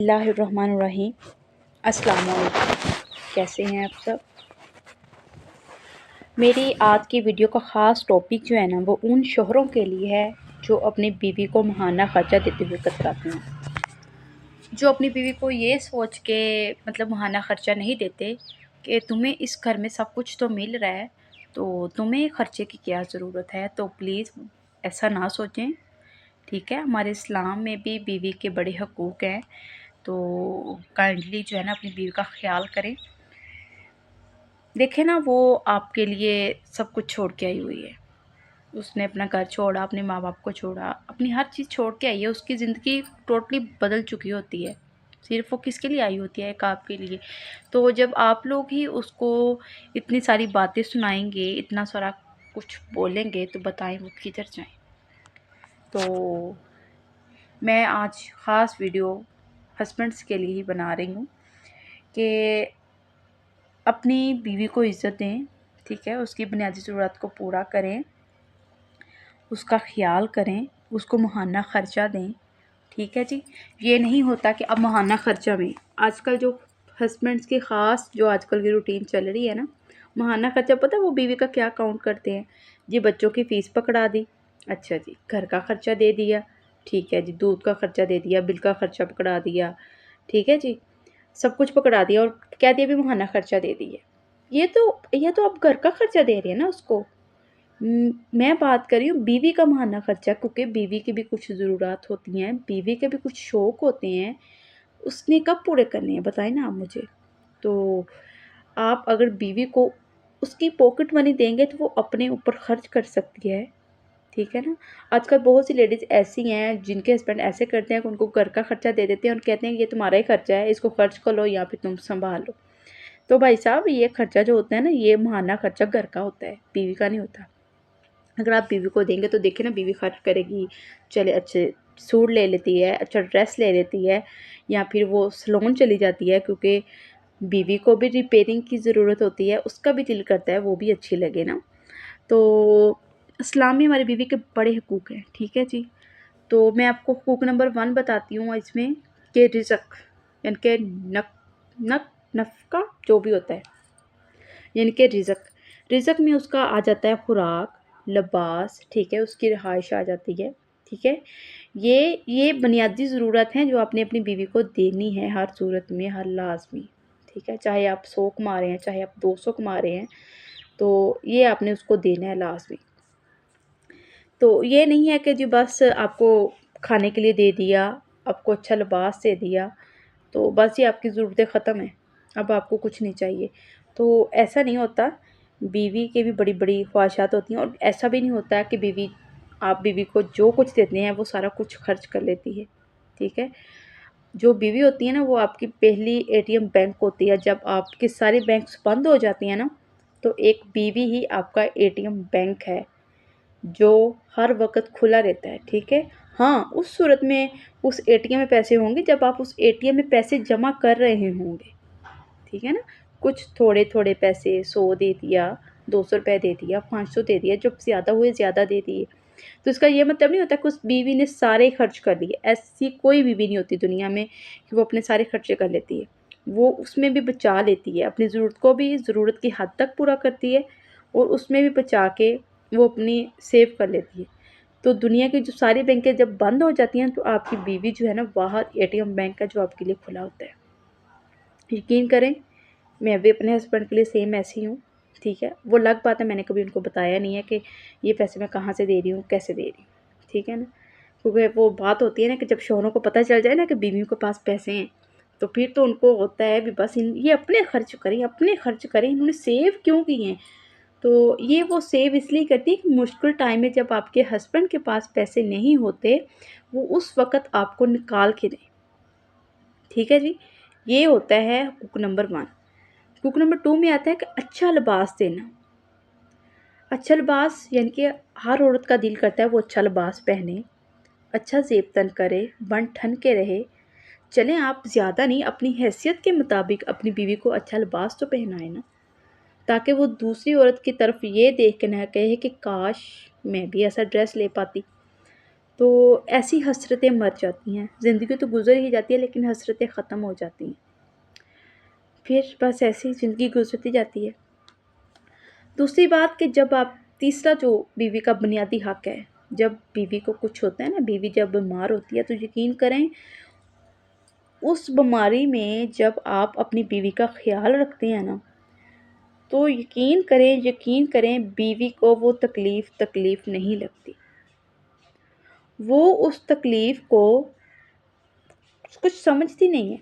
बिस्मिल्लाहिर्रहमानिर्रहीम। अस्सलाम वालेकुम। कैसे हैं आप सब? मेरी आज की वीडियो का ख़ास टॉपिक जो है ना वो उन शोहरों के लिए है जो अपनी बीवी को माहाना ख़र्चा देते हुए कतराते हैं। जो अपनी बीवी को ये सोच के मतलब माहाना ख़र्चा नहीं देते कि तुम्हें इस घर में सब कुछ तो मिल रहा है तो तुम्हें ख़र्चे की क्या ज़रूरत है। तो प्लीज़ ऐसा ना सोचें, ठीक है। हमारे इस्लाम में भी बीवी के बड़े हकूक़ हैं, तो काइंडली जो है ना अपनी बीवी का ख्याल करें। देखें ना, वो आपके लिए सब कुछ छोड़ के आई हुई है। उसने अपना घर छोड़ा, अपने माँ बाप को छोड़ा, अपनी हर चीज़ छोड़ के आई है। उसकी ज़िंदगी टोटली बदल चुकी होती है। सिर्फ़ वो किसके लिए आई होती है? एक आपके लिए। तो जब आप लोग ही उसको इतनी सारी बातें सुनाएंगे, इतना सारा कुछ बोलेंगे, तो बताएं वो किधर जाएं। तो मैं आज ख़ास वीडियो हस्बैंड्स के लिए ही बना रही हूँ कि अपनी बीवी को इज़्ज़त दें, ठीक है। उसकी बुनियादी ज़रूरत को पूरा करें, उसका ख़्याल करें, उसको माहाना ख़र्चा दें, ठीक है जी। ये नहीं होता कि अब माहाना ख़र्चा में आजकल जो हस्बैंड्स की ख़ास जो आजकल की रूटीन चल रही है ना, माहाना ख़र्चा पता है वो बीवी का क्या काउंट करते हैं जी? बच्चों की फ़ीस पकड़ा दी, अच्छा जी, घर का ख़र्चा दे दिया, ठीक है जी, दूध का ख़र्चा दे दिया, बिल का ख़र्चा पकड़ा दिया, ठीक है जी, सब कुछ पकड़ा दिया और कह दिया भी माहाना ख़र्चा दे दिए। ये तो आप घर का ख़र्चा दे रही है ना उसको। मैं बात कर रही हूँ बीवी का माहाना ख़र्चा, क्योंकि बीवी की भी कुछ ज़रूरत होती हैं, बीवी के भी कुछ शौक़ होते हैं, उसने कब पूरे करने हैं बताएँ ना आप मुझे। तो आप अगर बीवी को उसकी पॉकेट मनी देंगे तो वो अपने ऊपर ख़र्च कर सकती है, ठीक है ना। आजकल बहुत सी लेडीज़ ऐसी हैं जिनके हस्बैंड ऐसे करते हैं कि उनको घर का ख़र्चा दे देते हैं और कहते हैं ये तुम्हारा ही ख़र्चा है, इसको ख़र्च कर लो या फिर तुम सँभाल लो। तो भाई साहब, ये ख़र्चा जो होता है ना, ये माहाना ख़र्चा घर का होता है, बीवी का नहीं होता। अगर आप बीवी को देंगे तो देखिए ना, बीवी खर्च करेगी, चले अच्छे सूट ले लेती है, अच्छा ड्रेस ले लेती है, या फिर वो सैलून चली जाती है, क्योंकि बीवी को भी रिपेयरिंग की ज़रूरत होती है, उसका भी दिल करता है वो भी अच्छी लगे ना। तो इस्लाम में हमारी बीवी के बड़े हकूक़ हैं, ठीक है जी। तो मैं आपको हकूक़ नंबर 1 बताती हूँ इसमें कि रिज़्क़, यानी कि नफ़क़ा जो भी होता है, यानी कि रिज़्क़ में उसका आ जाता है खुराक, लिबास, ठीक है, उसकी रिहाइश आ जाती है, ठीक है। ये बुनियादी ज़रूरत हैं जो आपने अपनी बीवी को देनी है हर सूरत में, हर लाज़मी, ठीक है। चाहे आप 100 कमा रहे हैं, चाहे आप 200 कमा रहे हैं, तो ये आपने उसको देना है लाज़मी। तो ये नहीं है कि जी बस आपको खाने के लिए दे दिया, आपको अच्छा लिबास दे दिया, तो बस ये आपकी ज़रूरतें ख़त्म हैं, अब आपको कुछ नहीं चाहिए। तो ऐसा नहीं होता, बीवी की भी बड़ी-बड़ी ख्वाहिशात होती हैं और ऐसा भी नहीं होता है कि आप बीवी को जो कुछ देते हैं वो सारा कुछ खर्च कर लेती है, ठीक है। जो बीवी होती है ना, वो आपकी पहली एटीएम बैंक होती है। जब आपके सारे बैंक्स बंद हो जाती हैं ना, तो एक बीवी ही आपका एटीएम बैंक है, जो हर वक़्त खुला रहता है, ठीक है। हाँ, उस सूरत में उस एटीएम में पैसे होंगे जब आप उस एटीएम में पैसे जमा कर रहे होंगे, ठीक है ना। कुछ थोड़े-थोड़े पैसे 100 दे दिया, 200 रुपए दे दिया, 500 दे दिया, जब ज़्यादा हुए ज़्यादा दे दिए। तो इसका ये मतलब नहीं होता कि उस बीवी ने सारे खर्च कर दिए। ऐसी कोई बीवी नहीं होती दुनिया में कि वो अपने सारे खर्चे कर लेती है। वो उसमें भी बचा लेती है, अपनी ज़रूरत को भी ज़रूरत की हद तक पूरा करती है और उसमें भी बचा के वो अपनी सेव कर लेती है। तो दुनिया की जो सारी बैंकें जब बंद हो जाती हैं, तो आपकी बीवी जो है ना, बाहर एटीएम बैंक है जो आपके लिए खुला होता है। यकीन करें, मैं भी अपने हस्बैंड के लिए सेम ऐसी हूँ, ठीक है। वो अलग बात है, मैंने कभी उनको बताया नहीं है कि ये पैसे मैं कहाँ से दे रही हूँ, कैसे दे रही हूँ, ठीक है ना। क्योंकि वो बात होती है ना कि जब शौहरों को पता चल जाए ना कि बीवियों के पास पैसे हैं, तो फिर तो उनको होता है भी बस ये अपने खर्च करें, इन्होंने सेव क्यों किए हैं। तो ये वो सेव इसलिए करती है कि मुश्किल टाइम में जब आपके हस्बैंड के पास पैसे नहीं होते, वो उस वक़्त आपको निकाल के दें, ठीक है जी। ये होता है हुक्म नंबर 1। हुक्म नंबर 2 में आता है कि अच्छा लिबास देना। अच्छा लिबास यानी कि हर औरत का दिल करता है वो अच्छा लिबास पहने, अच्छा ज़ेब-तन करे, बन-ठन के रहे। चलें, आप ज़्यादा नहीं, अपनी हैसियत के मुताबिक अपनी बीवी को अच्छा लिबास तो पहनाएँ ना, ताकि वो दूसरी औरत की तरफ ये देख के ना कहे कि काश मैं भी ऐसा ड्रेस ले पाती। तो ऐसी हसरतें मर जाती हैं। ज़िंदगी तो गुज़र ही जाती है लेकिन हसरतें ख़त्म हो जाती हैं। फिर बस ऐसे ही ज़िंदगी गुज़रती जाती है। दूसरी बात कि जब आप तीसरा जो बीवी का बुनियादी हक़ है, जब बीवी को कुछ होता है ना, बीवी जब बीमार होती है तो यकीन करें उस बीमारी में जब आप अपनी बीवी का ख़्याल रखते हैं ना, तो यकीन करें बीवी को वो तकलीफ़ नहीं लगती। वो उस तकलीफ़ को कुछ समझती नहीं है।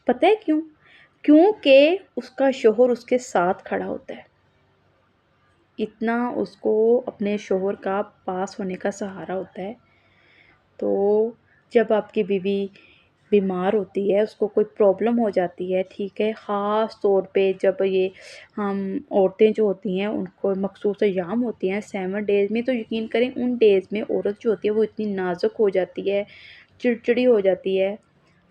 पता है क्यों? क्योंकि उसका शौहर उसके साथ खड़ा होता है। इतना उसको अपने शौहर का पास होने का सहारा होता है। तो जब आपकी बीवी बीमार होती है, उसको कोई प्रॉब्लम हो जाती है, ठीक है? ख़ास तौर पे जब ये हम औरतें जो होती हैं, उनको मख़सूस अय्याम होती हैं 7 डेज़ में, तो यकीन करें उन डेज़ में औरत जो होती है वो इतनी नाज़ुक हो जाती है, चिड़चिड़ी हो जाती है।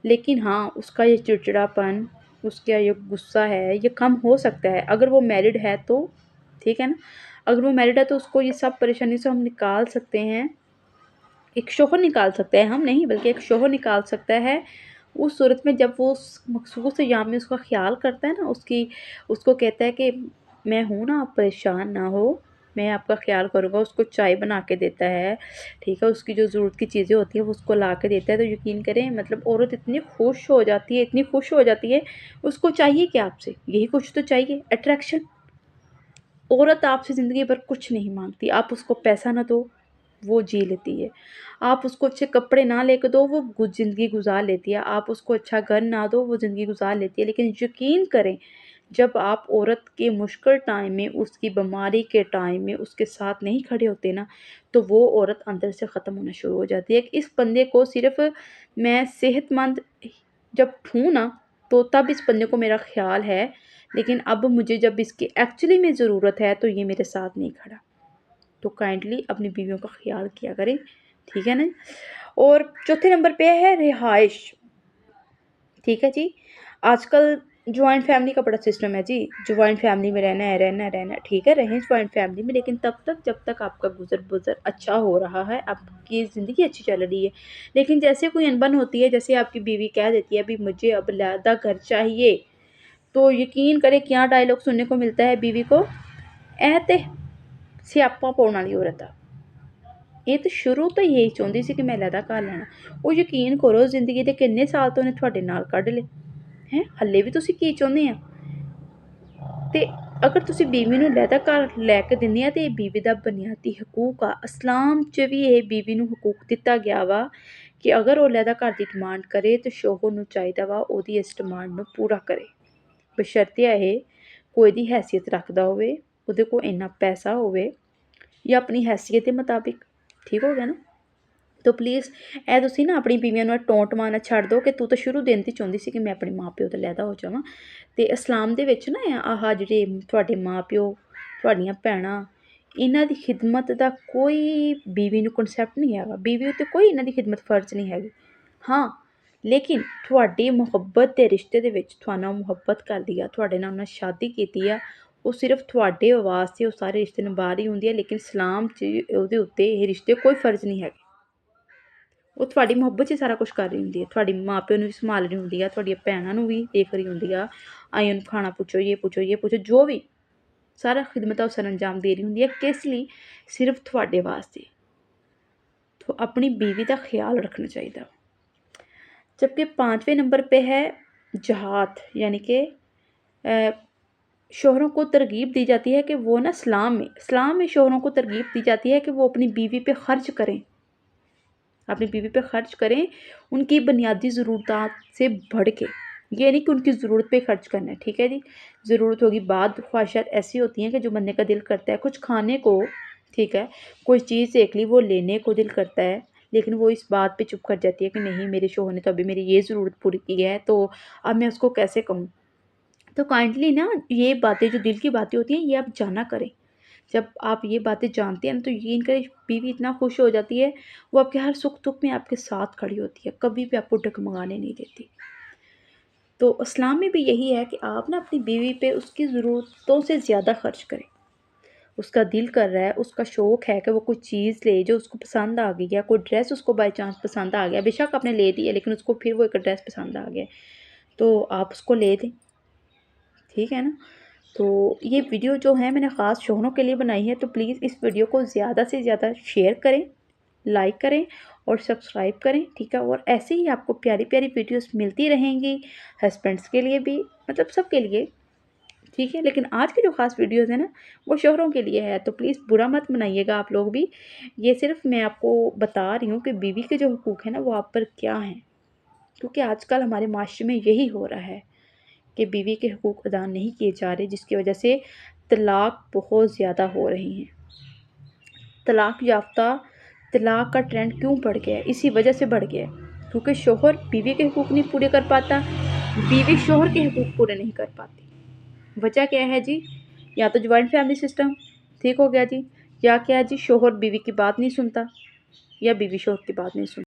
लेकिन हाँ, उसका ये चिड़चिड़ापन, उसका ये गुस्सा है, ये कम हो सकता है। अगर वो मैरिड है तो, ठीक है ना? अगर वो मैरिड है तो उसको ये सब परेशानी से हम निकाल सकते हैं। एक शौहर निकाल सकते हैं, हम नहीं बल्कि एक शौहर निकाल सकता है, उस सूरत में जब वो उस मखसूस अय्याम में उसका ख़्याल करता है ना, उसको कहता है कि मैं हूँ ना, आप परेशान ना हो, मैं आपका ख़्याल करूँगा। उसको चाय बना के देता है, ठीक है? उसकी जो ज़रूरत की चीज़ें होती हैं वो उसको ला के देता है, तो यकीन करें मतलब औरत इतनी खुश हो जाती है, इतनी खुश हो जाती है, उसको चाहिए क्या आपसे? यही कुछ तो चाहिए, अट्रैक्शन। औरत आपसे ज़िंदगी भर कुछ नहीं माँगती, आप उसको पैसा ना दो, वो जी लेती है। आप उसको अच्छे कपड़े ना लेके दो, वो ज़िंदगी गुज़ार लेती है। आप उसको अच्छा घर ना दो, वो ज़िंदगी गुज़ार लेती है। लेकिन यकीन करें, जब आप औरत के मुश्किल टाइम में, उसकी बीमारी के टाइम में उसके साथ नहीं खड़े होते ना, तो वो औरत अंदर से ख़त्म होना शुरू हो जाती है कि इस बंदे को सिर्फ़ मैं सेहतमंद जब हूँ ना, तो तब इस बंदे को मेरा ख़्याल है, लेकिन अब मुझे जब इसकी एक्चुअली में ज़रूरत है, तो ये मेरे साथ नहीं खड़ा। तो काइंडली अपनी बीवियों का ख़्याल किया करें, ठीक है ना? और चौथे नंबर पे है रिहाइश, ठीक है जी? आजकल जॉइंट फ़ैमिली का बड़ा सिस्टम है जी, जॉइंट फ़ैमिली में रहना है, रहना है, रहना है, ठीक है? रहें जॉइंट फ़ैमिली में, लेकिन तब तक जब तक आपका गुज़र-बसर अच्छा हो रहा है, आपकी ज़िंदगी अच्छी चल रही है। लेकिन जैसे कोई अनबन होती है, जैसे आपकी बीवी कह देती है, "अभी मुझे अब अलहदा घर चाहिए", तो यकीन करें क्या डायलॉग सुनने को मिलता है बीवी को, "ऐ ते स्यापा पाउण आली औरत आ। ਇਹ ਤਾਂ ਸ਼ੁਰੂ ਤੋਂ ਹੀ ਇਹੀ ਚਾਹੁੰਦੀ ਸੀ ਕਿ ਮੈਂ ਅਲੱਗਾ ਘਰ ਲੈਣਾ।" ਉਹ ਯਕੀਨ ਕਰੋ ਜ਼ਿੰਦਗੀ ਦੇ ਕਿੰਨੇ ਸਾਲ ਤੋਂ ਉਹਨੇ ਤੁਹਾਡੇ ਨਾਲ ਕੱਢ ਲਏ ਹੈਂ, ਹੱਲੇ ਵੀ ਤੁਸੀਂ ਕੀ ਚਾਹੁੰਦੇ ਆ? ਤੇ ਅਗਰ ਤੁਸੀਂ ਬੀਵੀ ਨੂੰ ਅਲੱਗਾ ਘਰ ਲੈ ਕੇ ਦਿੰਦੇ ਆ ਤੇ ਇਹ ਬੀਵੀ ਦਾ ਬੁਨਿਆਦੀ ਹਕੂਕ ਆ। ਇਸਲਾਮ 'ਚ ਵੀ ਇਹ ਬੀਵੀ ਨੂੰ ਹਕੂਕ ਦਿੱਤਾ ਗਿਆ ਵਾ ਕਿ ਅਗਰ ਉਹ ਅਲੱਗਾ ਘਰ ਦੀ ਡਿਮਾਂਡ ਕਰੇ ਤੇ ਸ਼ੌਹਰ ਨੂੰ ਚਾਹੀਦਾ ਵਾ ਉਹਦੀ ਇਸ ਡਿਮਾਂਡ ਨੂੰ ਪੂਰਾ ਕਰੇ। ਬਸ਼ਰਤੇ ਇਹ ਕੋਈ ਦੀ ਹੈਸੀਅਤ ਰੱਖਦਾ ਹੋਵੇ, ਉਹਦੇ ਕੋਲ ਇੰਨਾ ਪੈਸਾ ਹੋਵੇ ਜਾਂ ਆਪਣੀ ਹੈਸੀਅਤ ਦੇ ਮੁਤਾਬਿਕ, ਠੀਕ ਹੋ ਗਿਆ ਨਾ? ਤੋ ਪਲੀਜ਼ ਇਹ ਤੁਸੀਂ ਨਾ ਆਪਣੀ ਬੀਵੀਆਂ ਨੂੰ ਇਹ ਟੌਂਟ ਮਾਰਨਾ ਛੱਡ ਦਿਓ ਕਿ ਤੂੰ ਤਾਂ ਸ਼ੁਰੂ ਦਿਨ ਤੋਂ ਚਾਹੁੰਦੀ ਸੀ ਕਿ ਮੈਂ ਆਪਣੇ ਮਾਂ ਪਿਓ ਤੋਂ ਅਲੱਗਾ ਹੋ ਜਾਵਾਂ। ਅਤੇ ਇਸਲਾਮ ਦੇ ਵਿੱਚ ਨਾ ਆਹ ਜਿਹੜੇ ਤੁਹਾਡੇ ਮਾਂ ਪਿਓ, ਤੁਹਾਡੀਆਂ ਭੈਣਾਂ, ਇਹਨਾਂ ਦੀ ਖਿਦਮਤ ਦਾ ਕੋਈ ਬੀਵੀ ਨੂੰ ਕਨਸੈਪਟ ਨਹੀਂ ਹੈਗਾ। ਬੀਵੀ ਉੱਤੇ ਕੋਈ ਇਹਨਾਂ ਦੀ ਖਿਦਮਤ ਫਰਜ਼ ਨਹੀਂ ਹੈਗੀ। ਹਾਂ, ਲੇਕਿਨ ਤੁਹਾਡੀ ਮੁਹੱਬਤ ਦੇ ਰਿਸ਼ਤੇ ਦੇ ਵਿੱਚ ਤੁਹਾਨੂੰ ਮੁਹੱਬਤ ਕਰਦੀ ਆ, ਤੁਹਾਡੇ ਨਾਲ ਉਹਨਾਂ ਸ਼ਾਦੀ ਕੀਤੀ ਆ, ਉਹ ਸਿਰਫ ਤੁਹਾਡੇ ਵਾਸਤੇ ਉਹ ਸਾਰੇ ਰਿਸ਼ਤੇ ਨਿਭਾ ਰਹੀ ਹੁੰਦੀ ਹੈ, ਲੇਕਿਨ ਇਸਲਾਮ 'ਚ ਉਹਦੇ ਉੱਤੇ ਇਹ ਰਿਸ਼ਤੇ ਕੋਈ ਫਰਜ਼ ਨਹੀਂ ਹੈਗੇ। ਉਹ ਤੁਹਾਡੀ ਮੁਹੱਬਤ 'ਚ ਸਾਰਾ ਕੁਛ ਕਰ ਰਹੀ ਹੁੰਦੀ ਹੈ, ਤੁਹਾਡੀ ਮਾਂ ਪਿਓ ਨੂੰ ਵੀ ਸੰਭਾਲ ਰਹੀ ਹੁੰਦੀ ਆ, ਤੁਹਾਡੀਆਂ ਭੈਣਾਂ ਨੂੰ ਵੀ ਦੇਖ ਰਹੀ ਹੁੰਦੀ ਆ, ਆਈ ਉਹਨੂੰ ਖਾਣਾ ਪੁੱਛੋ, ਇਹ ਪੁੱਛੋ, ਇਹ ਪੁੱਛੋ, ਜੋ ਵੀ ਸਾਰਾ ਖਿਦਮਤਾਂ ਉਹ ਸਰਅੰਜਾਮ ਦੇ ਰਹੀ ਹੁੰਦੀ ਹੈ। ਕਿਸ ਲਈ? ਸਿਰਫ ਤੁਹਾਡੇ ਵਾਸਤੇ। तो अपनी बीवी का ख्याल रखना चाहिए। जबकि 5वें नंबर पे है जहाद, यानी कि शौहरों को तरगीब दी जाती है कि वो ना इस्लाम में शौहरों को तरगीब दी जाती है कि वो अपनी बीवी पे ख़र्च करें, अपनी बीवी पे ख़र्च करें उनकी बुनियादी ज़रूरत से बढ़ के। ये नहीं कि उनकी ज़रूरत पे ख़र्च करना है, ठीक है जी? ज़रूरत होगी, बाद ख्वाहिशात ऐसी होती हैं कि जो बंदे का दिल करता है कुछ खाने को, ठीक है? कोई चीज़ देख ली, वो लेने को दिल करता है, लेकिन वो इस बात पे चुप कर जाती है कि नहीं, मेरे शौहर ने तो अभी मेरी ये ज़रूरत पूरी की है, तो अब मैं उसको कैसे कहूँ? तो काइंडली ना ये बातें, जो दिल की बातें होती हैं, ये आप जाना करें। जब आप ये बातें जानते हैं ना, तो यकीन करें बीवी इतना खुश हो जाती है, वो आपके हर सुख-दुख में आपके साथ खड़ी होती है, कभी भी आपको डगमगाने नहीं देती। तो इस्लाम में भी यही है कि आप ना अपनी बीवी पे उसकी ज़रूरतों से ज़्यादा खर्च करें। उसका दिल कर रहा है, उसका शौक़ है कि वो कोई चीज़ ले जो उसको पसंद आ गई है, कोई ड्रेस उसको बाय चांस पसंद आ गया, बेशक आपने ले दी है लेकिन उसको फिर वो एक ड्रेस पसंद आ गया, तो आप उसको ले दें, ठीक है ना? तो ये वीडियो जो है मैंने ख़ास शौहरों के लिए बनाई है, तो प्लीज़ इस वीडियो को ज़्यादा से ज़्यादा शेयर करें, लाइक करें और सब्सक्राइब करें, ठीक है? और ऐसे ही आपको प्यारी-प्यारी वीडियोज़ मिलती रहेंगी, हस्बैंड्स के लिए भी, मतलब सबके लिए, ठीक है? लेकिन आज की जो ख़ास वीडियोज़ है ना, वो शौहरों के लिए है, तो प्लीज़ बुरा मत मनाइएगा आप लोग भी। ये सिर्फ़ मैं आपको बता रही हूँ कि बीवी के जो हुकूक हैं ना, वो आप पर क्या हैं, क्योंकि आजकल हमारे माशरे में यही हो रहा है कि बीवी के हुकूक अदा नहीं किए जा रहे, जिसकी वजह से तलाक बहुत ज़्यादा हो रही हैं। तलाक का ट्रेंड क्यों बढ़ गया है? इसी वजह से बढ़ गया है, क्योंकि शौहर बीवी के हुकूक नहीं पूरे कर पाता, बीवी शौहर के हुकूक पूरे नहीं कर पाती। वजह क्या है जी? या तो जॉइंट फैमिली सिस्टम ठीक हो गया जी, या क्या है जी, शौहर बीवी की बात नहीं सुनता या बीवी शौहर की बात नहीं सुनती।